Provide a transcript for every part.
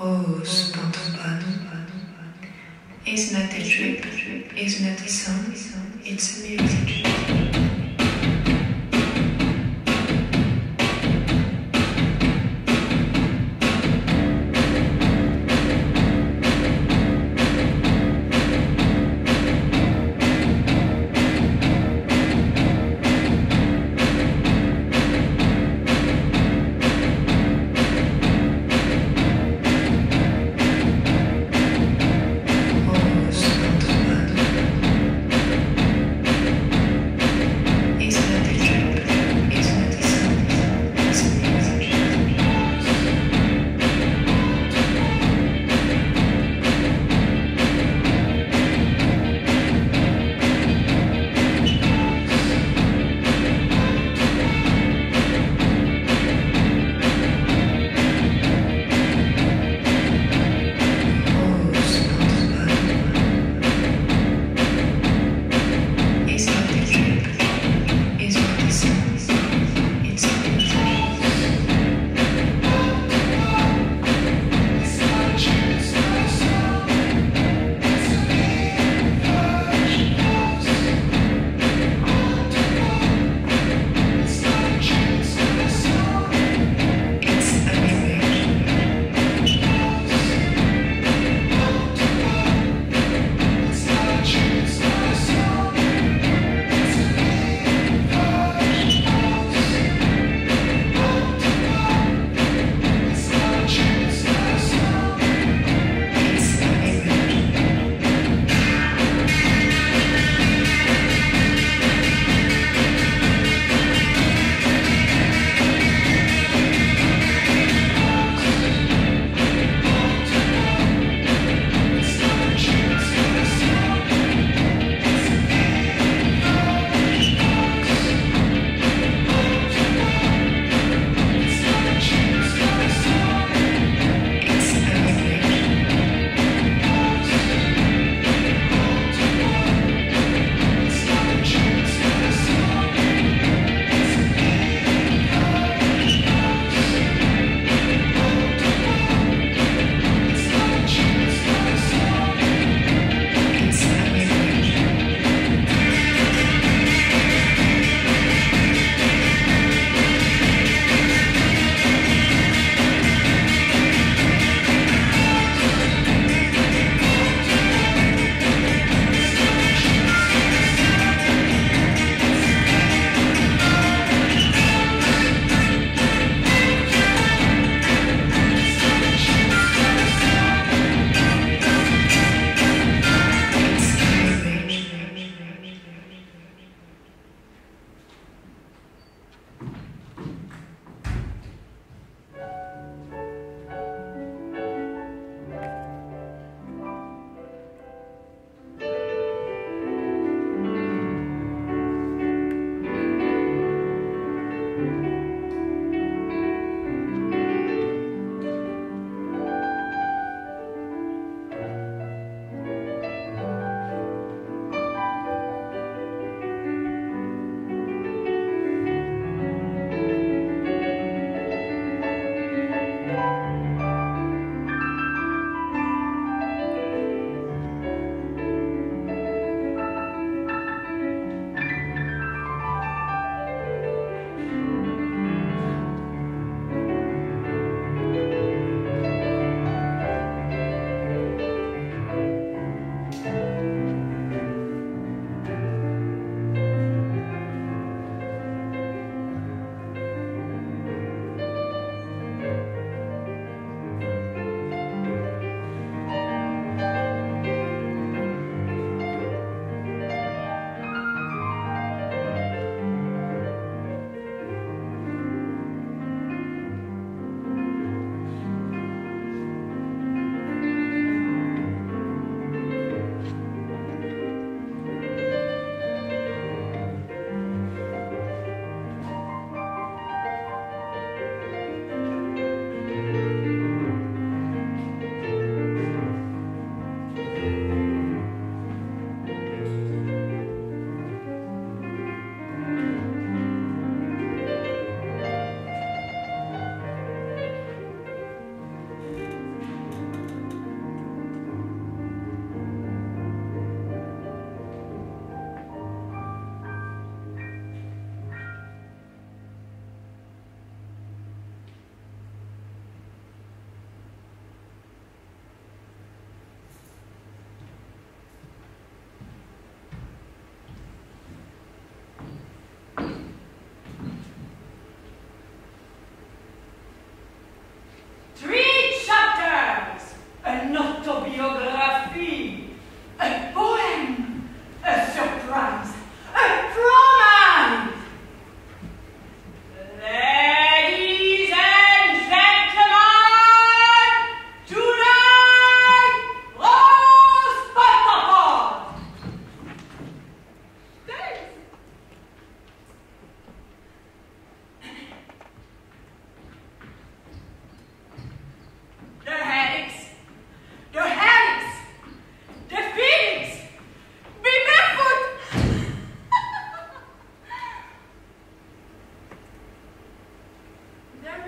Rose, Pantopon, is not a trip, is not a song, it's a music.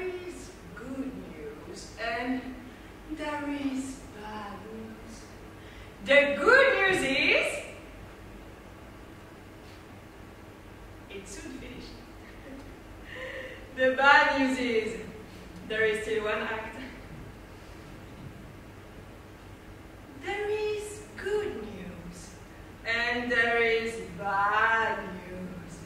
there is good news and there is bad news. The good news is it's soon finished. The bad news is there is still one act. There is good news and there is bad news.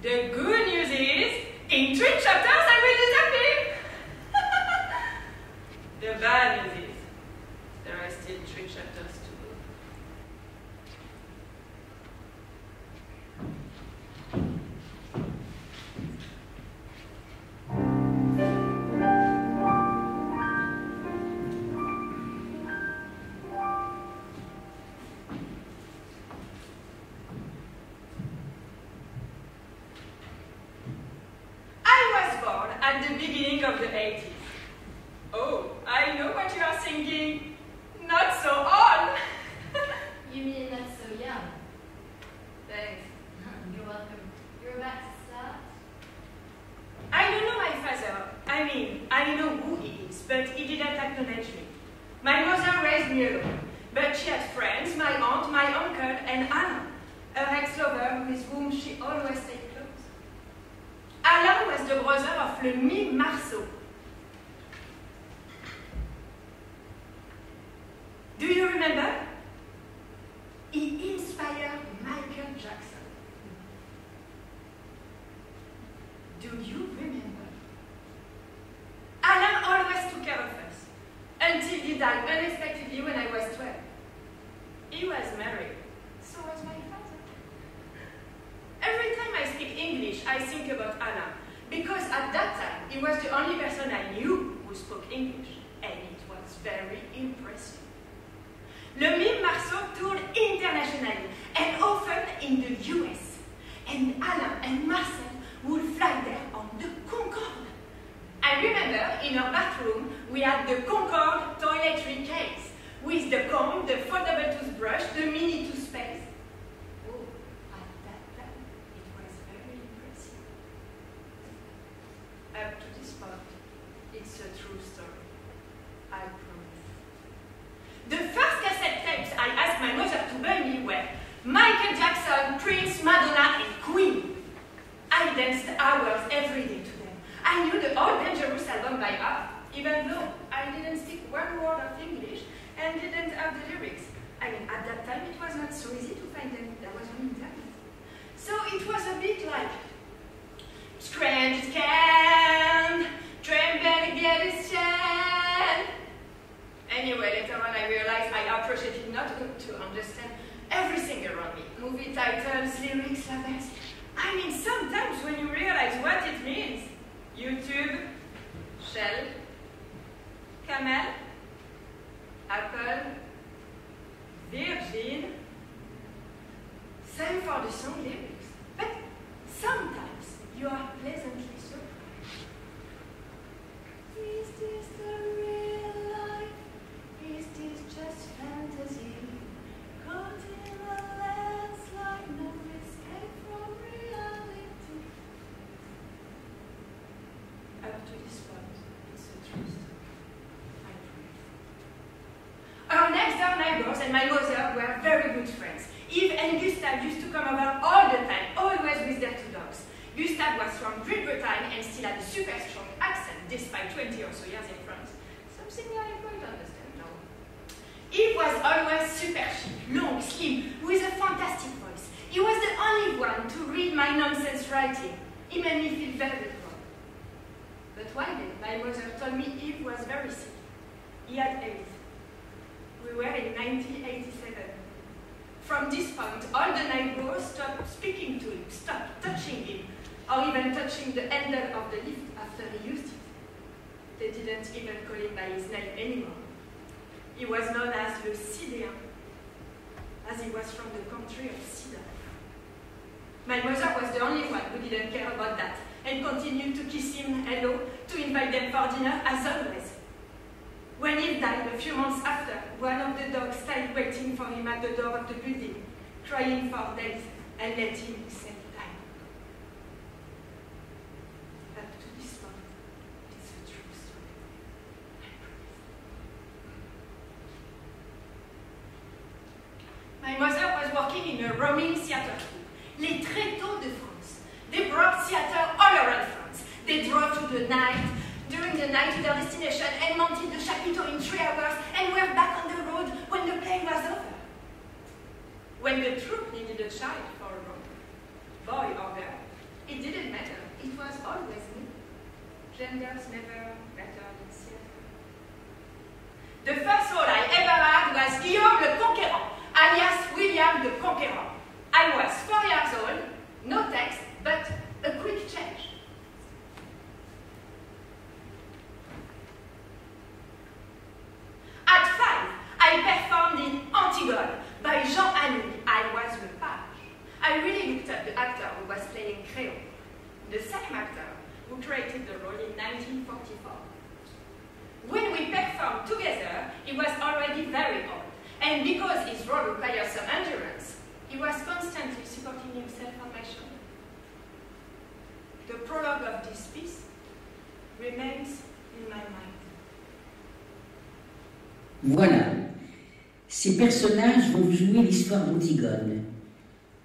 The good news is in 3 chapters I will disappear. The bad news is there are still 3 chapters to go. At the beginning of the 80s. Oh, I know what you are thinking. Not so old. You mean not so young? Thanks. You're welcome. You're about to start? I don't know my father. I know who he is, but he didn't acknowledge me. My mother raised me alone, but she had friends, my aunt, my uncle, and Anna, her ex-lover with whom she always stayed close. Alain was the brother of le mime Marceau. Do you remember? He inspired Michael Jackson. Do you remember? Alain always took care of us, until he died unexpectedly when I was 12. He was married, so was my father. Every time I speak English, I think about Alain, because at that time, he was the only person I knew who spoke English, and it was very impressive. Le mime Marceau toured internationally, and often in the US, and Alain and Marcel would fly there on the Concorde. I remember in our bathroom, we had the Concorde toiletry case, with the comb, the foldable toothbrush, the mini toothpaste. Up to this point, it's a true story. I promise. The first cassette tapes I asked my mother to buy me were Michael Jackson, Prince, Madonna, and Queen. I danced hours every day to them. I knew the All Dangerous album by heart, even though I didn't speak one word of English and didn't have the lyrics. At that time, it was not so easy to find them. There was no internet. So it was a bit like Strange can, tremble, get his chance. Anyway, later on I realized I appreciated not to understand everything around me. Movie titles, lyrics, labels. Sometimes when you realize what it means, YouTube, Shell, Camel, Apple, Virgin, same for the song lyrics. But sometimes you are pleasantly surprised. Is this the real life? Is this just fantasy? Caught in a landslide, no escape from reality. Up to this point, it's the truth. I promise. Our next door neighbors and my mother were very good friends. Yves and Gustave used to come over all the time, always with their 2 dogs. Gustave was from Great Britain and still had a super strong accent, despite 20 or so years in France. Something I quite understand now. Yves was always super chic, long, slim, with a fantastic voice. He was the only one to read my nonsense writing. He made me feel very proud. But one day, my mother told me Yves was very sick. He had AIDS. We were in 1987. From this point, all the neighbors stopped speaking to him, stopped touching him, or even touching the handle of the lift after he used it. They didn't even call him by his name anymore. He was known as le Cidéen, as he was from the country of Cedar. My mother was the only one who didn't care about that, and continued to kiss him hello, to invite them for dinner, as always. When he died a few months after, one of the dogs stayed waiting for him at the door of the building, crying for days, and let him say time. Up to this point, working in a roaming theater troupe, Les Tréteaux de France. They brought theater all around France. They drove during the night to their destination and mounted the chapiteau in 3 hours and were back on the road when the play was over. When the troupe needed a child for a role, boy or girl, it didn't matter. It was always me. Genders never mattered in theater. The first role I ever had was Guillaume le Conquérant, alias William the Conqueror. I was 4 years old, no text, but a quick change. At 5, I performed in Antigone by Jean Anouilh. I was the page. I really looked at the actor who was playing Créon, the same actor who created the role in 1944. When we performed together, he was already very old, and because his role required some endurance, he was constantly supporting himself on my shoulder. The prologue of this piece remains in my mind. Voilà, ces personnages vont vous jouer l'histoire d'Antigone.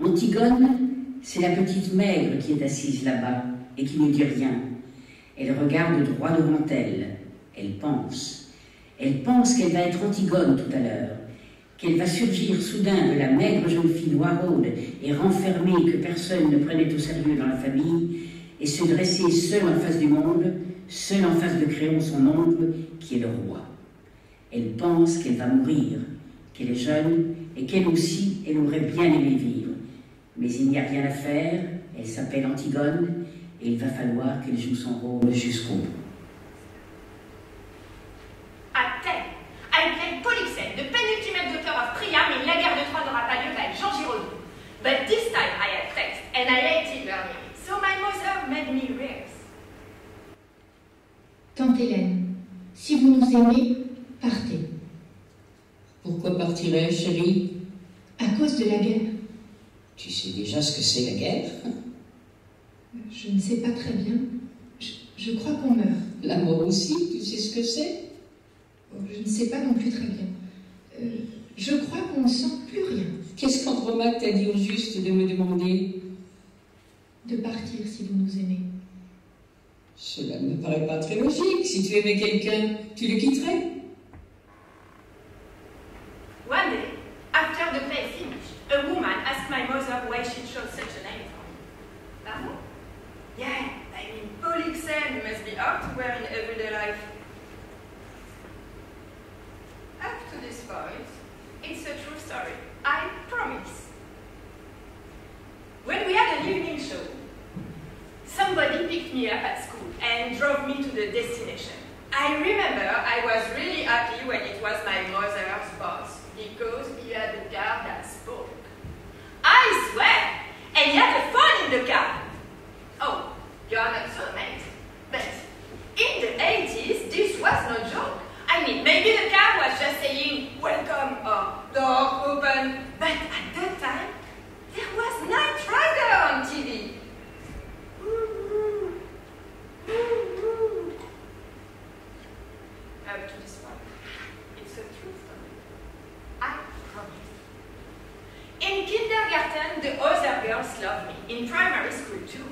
Antigone, c'est la petite maigre qui est assise là-bas et qui ne dit rien. Elle regarde droit devant elle. Elle pense. Elle pense qu'elle va être Antigone tout à l'heure, qu'elle va surgir soudain de la maigre jeune fille noiraude et renfermée que personne ne prenait au sérieux dans la famille et se dresser seule en face du monde, seule en face de Créon, son oncle, qui est le roi. Elle pense qu'elle va mourir, qu'elle est jeune et qu'elle aussi, elle aurait bien aimé vivre. Mais il n'y a rien à faire, elle s'appelle Antigone et il va falloir qu'elle joue son rôle jusqu'au bout. At 10, I played Polyxène, the penultimate daughter of Priam in La Guerre de Troie n'aura pas lieu by Jean Giraudoux. But this time I had text and I hated learning it, so my mother made me rehearse. Tante Hélène, si vous nous aimez, partez. Pourquoi partirais, chérie? À cause de la guerre. Tu sais déjà ce que c'est la guerre? Je ne sais pas très bien. Je crois qu'on meurt. La mort aussi, tu sais ce que c'est? Je ne sais pas non plus très bien. Je crois qu'on ne sent plus rien. Qu'est-ce qu'Andromaque t'a dit au juste de me demander? De partir si vous nous aimez. Cela ne me paraît pas très logique. Si tu aimais quelqu'un, tu le quitterais. One day, after the play finished, a woman asked my mother why she chose such a name for me. Pardon? Yeah, I mean, Polyxène must be hard to wear in everyday life. Up to this point, it's a true story. I promise. When we had an evening show, somebody picked me up at school and drove me to the destination. I remember I was really happy when it was my mother's boss, because he had a car that spoke. I swear! And he had a phone in the car. Oh, you are not so amazed. But in the 80s, this was no joke. I mean, maybe the car was just saying, welcome, or door open. But at that time, there was Night Rider on TV. Up to this point, it's a true story. I promise. In kindergarten, the other girls loved me. In primary school, too.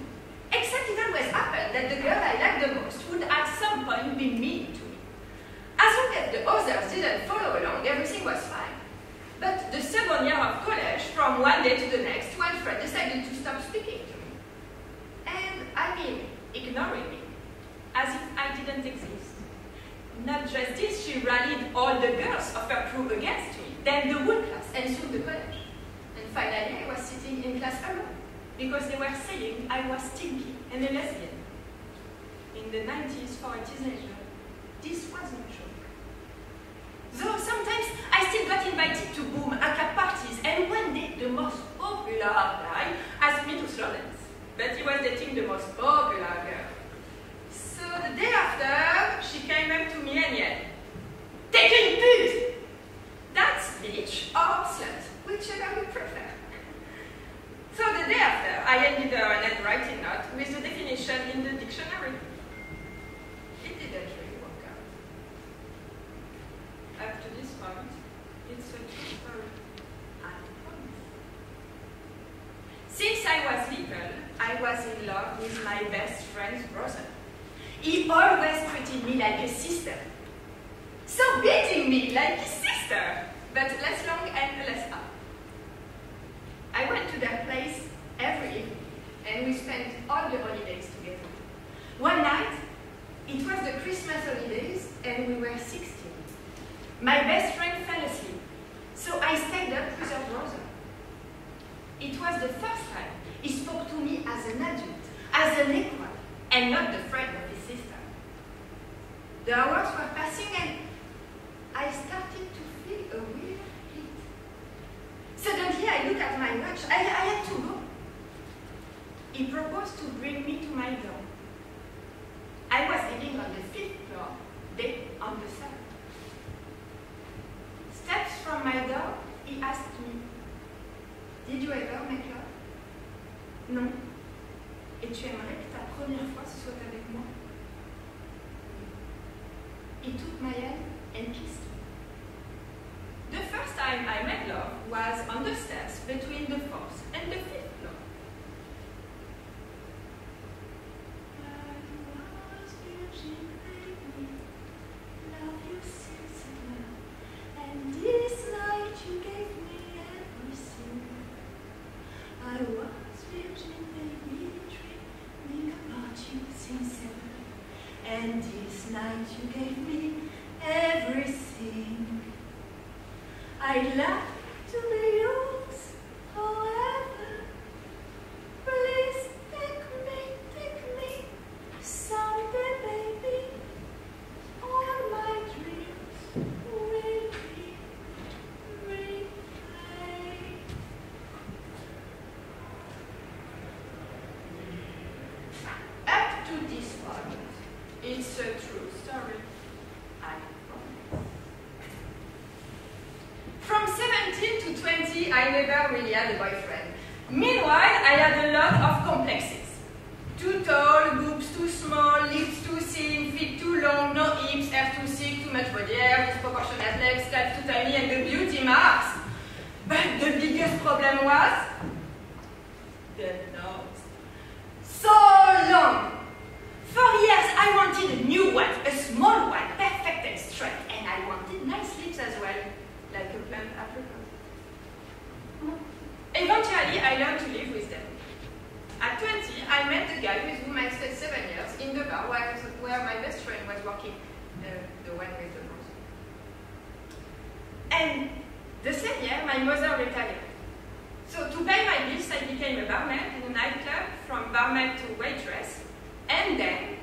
Except it always happened that the girl I liked the most would at some point be mean to me. As long as the others didn't follow along, everything was fine. But the second year of college, from one day to the next, one friend decided to stop speaking to me. And I mean, ignoring me, as if I didn't exist. Not just this, she rallied all the girls of her crew against me, then the whole class, and soon the college. And finally, I was sitting in class alone, because they were saying I was stinky and a lesbian. In the 90s, for a teenager, this was no joke. Though sometimes I still got invited to boom ACA parties, and one day the most popular guy asked me to slow dance. But he was dating the most popular girl. So the day after, she came up to me and yelled, "Take une pute!" That's bitch or slut, whichever you prefer. So the day after, I handed her an handwriting note with the definition in the dictionary. It didn't really work out. Up to this point, it's a true story. I promise. friend's brother. He always treated me like a sister. So beating me like his sister, but less long and less up. I went to their place every evening, and we spent all the holidays together. One night, it was the Christmas holidays, and we were 16. My best friend fell asleep, so I stayed up with her brother. It was the first time he spoke to me as an adult, as an equal, and not the friend of his sister. The hours were passing, and I started to feel a weird heat. Suddenly, I looked at my watch. I had to go. He proposed to bring me to my dorm. I was living on the 5th floor, they on the 7th. Steps from my door, he asked me, "Did you ever make love?" "Non. Et tu aimerais que ta première fois ce soit avec moi?" He took my hand and kissed me. The first time I made love was on the steps between the 4th and the 5th floor. And this night you gave me everything. I was virgin, baby, dreaming about you since ever. And this night you gave me everything. I'd like to be yours forever. Please take me someday, baby. All my dreams will be replayed. Up to this point, it's a true story. I promise. From 17 to 20, I never really had a boyfriend. Meanwhile, I had a lot of complexes. Too tall, boobs too small, lips too thin, feet too long, no hips, hair too thick, too much body hair, disproportionate legs, calves too tiny, and the beauty marks. But the biggest problem was the nose. So long. For years, I wanted a new one, a small one, perfect and straight, and I wanted nice lips as well, like a plump apricot. Eventually, I learned to live with them. At 20, I met the guy with whom I stayed 7 years in the bar where my best friend was working, the one with the rose. And the same year, my mother retired. So to pay my bills, I became a barmaid in a nightclub, from barmaid to waitress, and then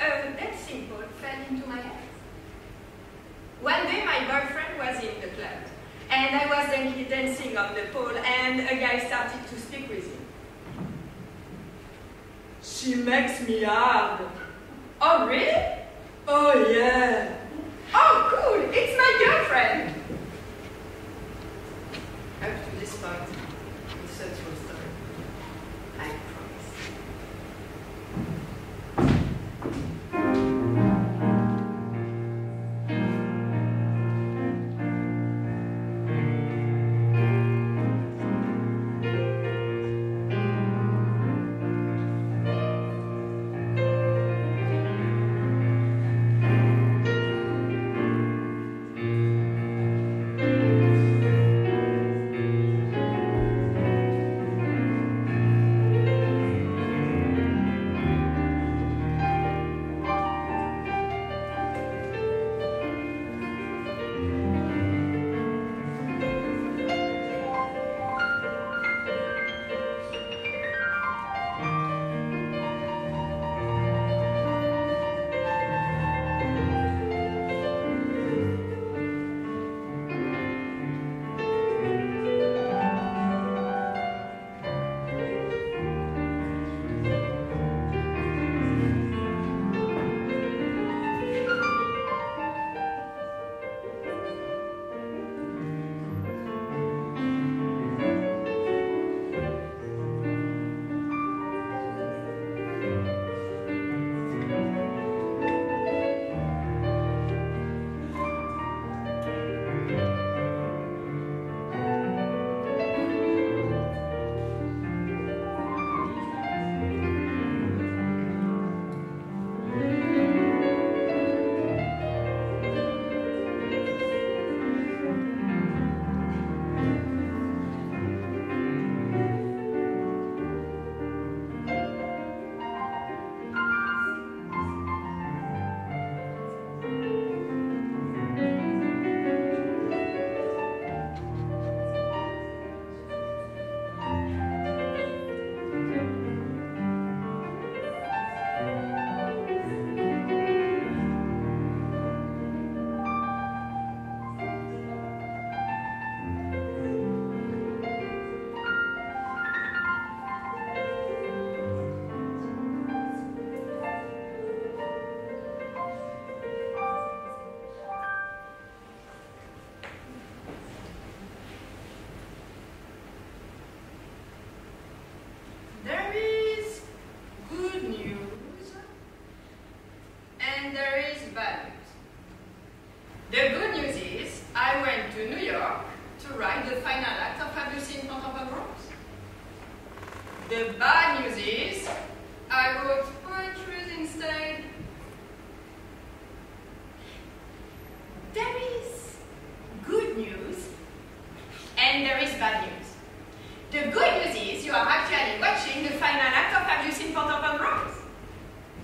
a dancing pole fell into my hands. One day, my boyfriend was in the club, and I was dancing on the pole, and a guy started to speak with him. "She makes me hard." "Oh, really?" "Oh, yeah." "Oh, cool, it's my girlfriend." Up to this point, it's a true story. I promise.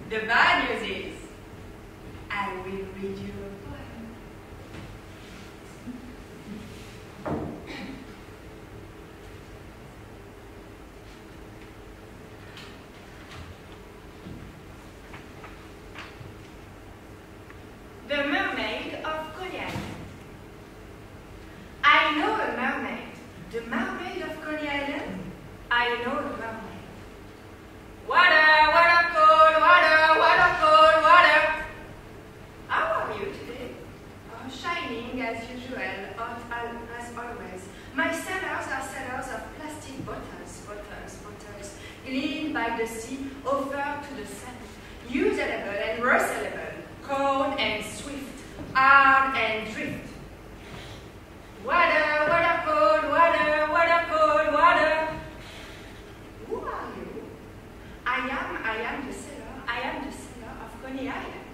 The bad news is, I will read you a poem. The Mermaid of Coney Island. I know a mermaid. The Mermaid of Coney Island? I know a mermaid. Water, water, cold water, water, cold water. How are you today? Oh, shining as usual, hot as always. My cellars are cellars of plastic bottles, cleaned by the sea, offered to the sun. Usable and reusable, cold and swift, hard and drift. Water, water, cold water, water, cold water. Who are you? I am the seller of Coney Island.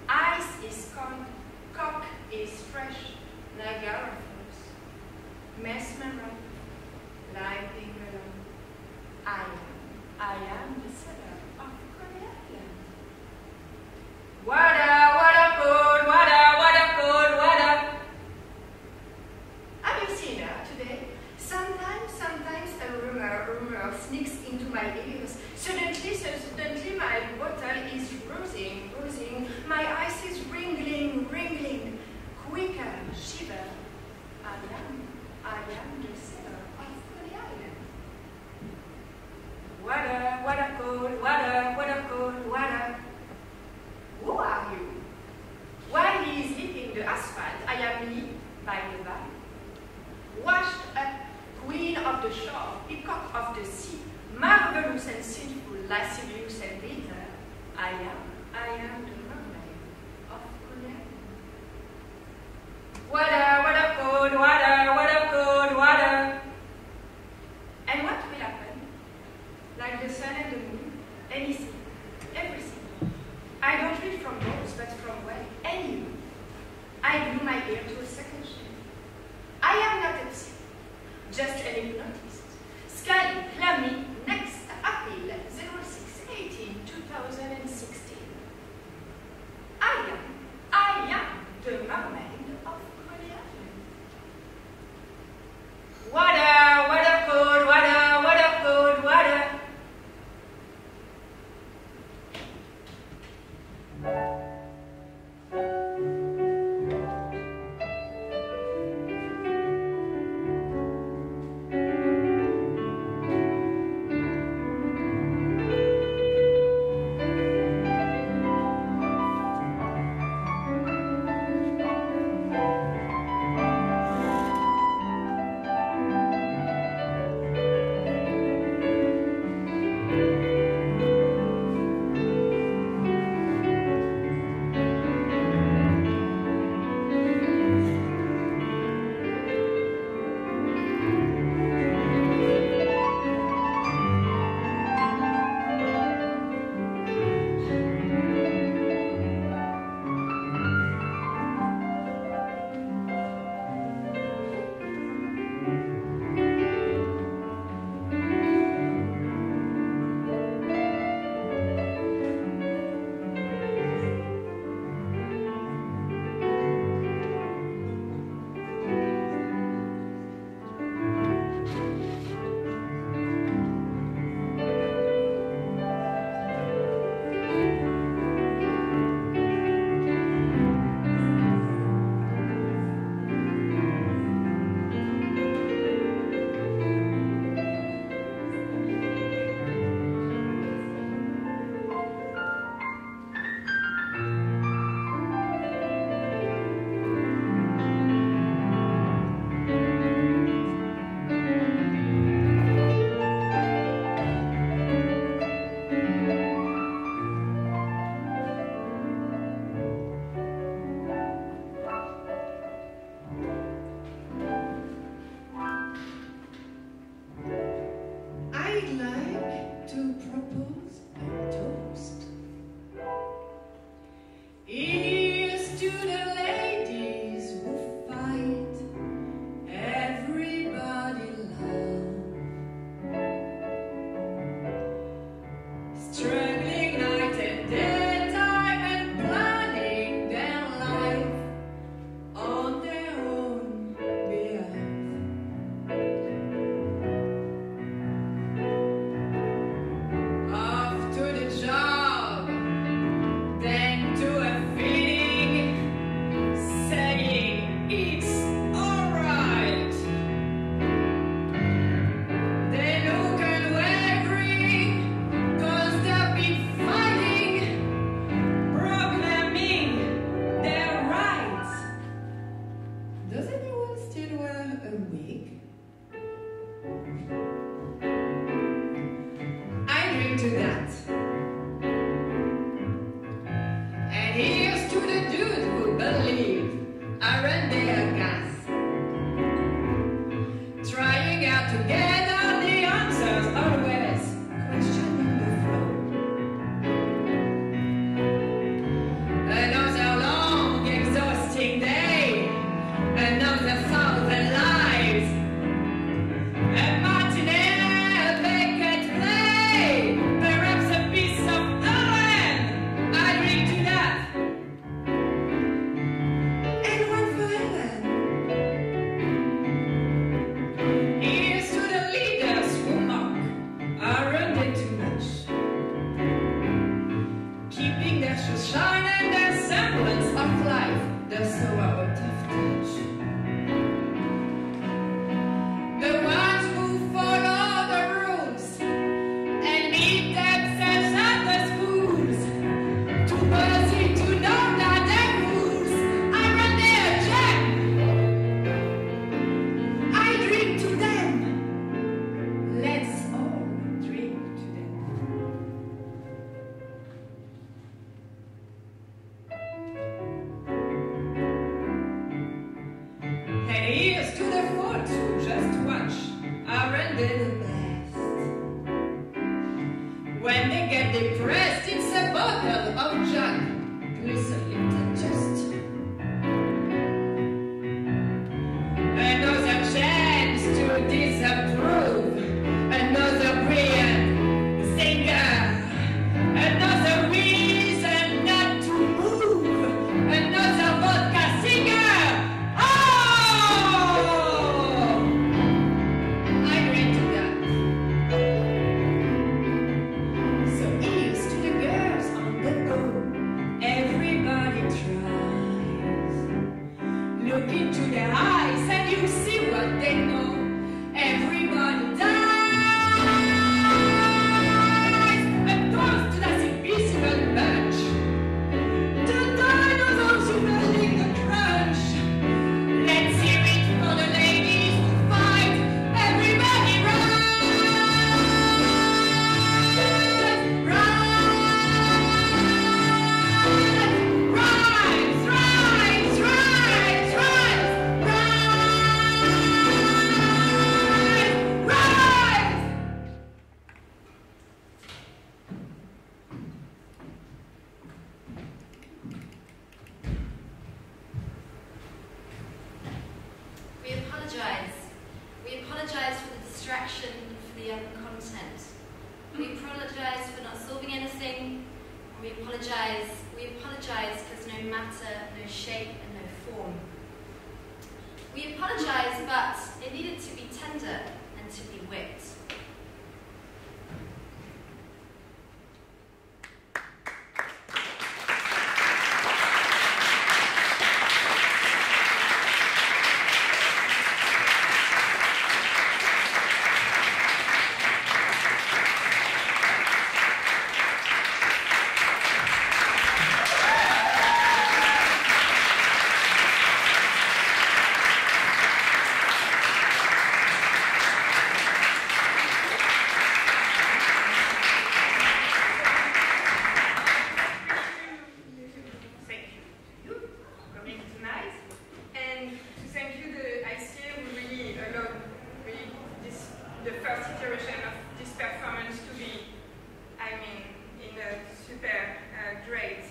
Ice is cold, cock is fresh, Niagara Falls, mesmerized, like being alone. I am the seller of Coney Island. Water, water, cold water, water, cold water. Have you seen her today? Sometimes a rumor sneaks into my ears. Suddenly my bottle is bruising. My ice is wriggling. Quicker, shiver. I am the seller of Coney Island. Water, water, cold water, water, cold water. Who are you? While he is licking the asphalt, I am lit by the valley. Washed up, queen of the shore, peacock of the sea, marvelous and sinful, lascivious and bitter, I am the mermaid of Coney Island. Water, water, cold water, water, cold water. And what will happen? Like the sun and the moon, anything, everything. I don't read from books, but from well, and you. I glue my ear to a second shade. I am not upset, just an hypnotist. Scully, Clammy, next appeal 06/18/2016. I am the mermaid of Coney Island. Water, water, cold water, water, cold water. And here's to the dude who believed aren't they a gas? Trying out to get all the answers, always questioning the flow. Another long, exhausting day, another 1,000 lives. A matinee, a vacant play, perhaps a piece of the land. I drink to that. And one for heaven. Here's to the leaders who mock, aren't they too much? Keeping their shoes shine and their semblance of life, they're so out of touch. The ones who follow the rules and meet themselves at the schools, too busy to know that they're fools, aren't they a gem? I drink to them. Let's all drink to them. And here's to the folks who just watch, aren't they the best? When they get depressed, it's a bottle of Jack, glistening just. Another chance to disapprove, another brilliant singer, another reason not to move, another vodka singer. Oh! I drink to that. So here's to the girls on the go. Everybody tries. Look into their eyes and you see what they know. Everybody dies. A toast to that invisible bunch. The dinosaurs who building the crunch. Let's hear it for the ladies who fight. Everybody rise! Rise! Rise! Rise! Rise! Rise! Rise! Rise! We apologize. We apologize for the distraction, for the content. We apologize for not solving anything. We apologize because no matter, no shape, and no form. We apologize, but it needed to be tender and to be whipped. Thank you for coming tonight, and to thank you the ICA who really allowed the first iteration of this performance to be, in a super great,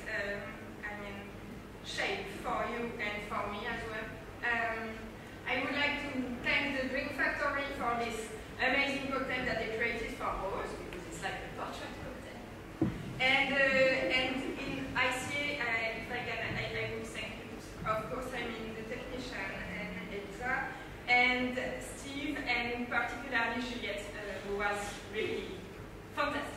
shape for you and for me as well. I would like to thank the Drink Factory for this amazing cocktail that they created for Rose, because it's like a portrait cocktail. And in ICA, if I can, I will thank you, of course, the technician and Elisa, and Steve, and particularly Juliette, who was really fantastic.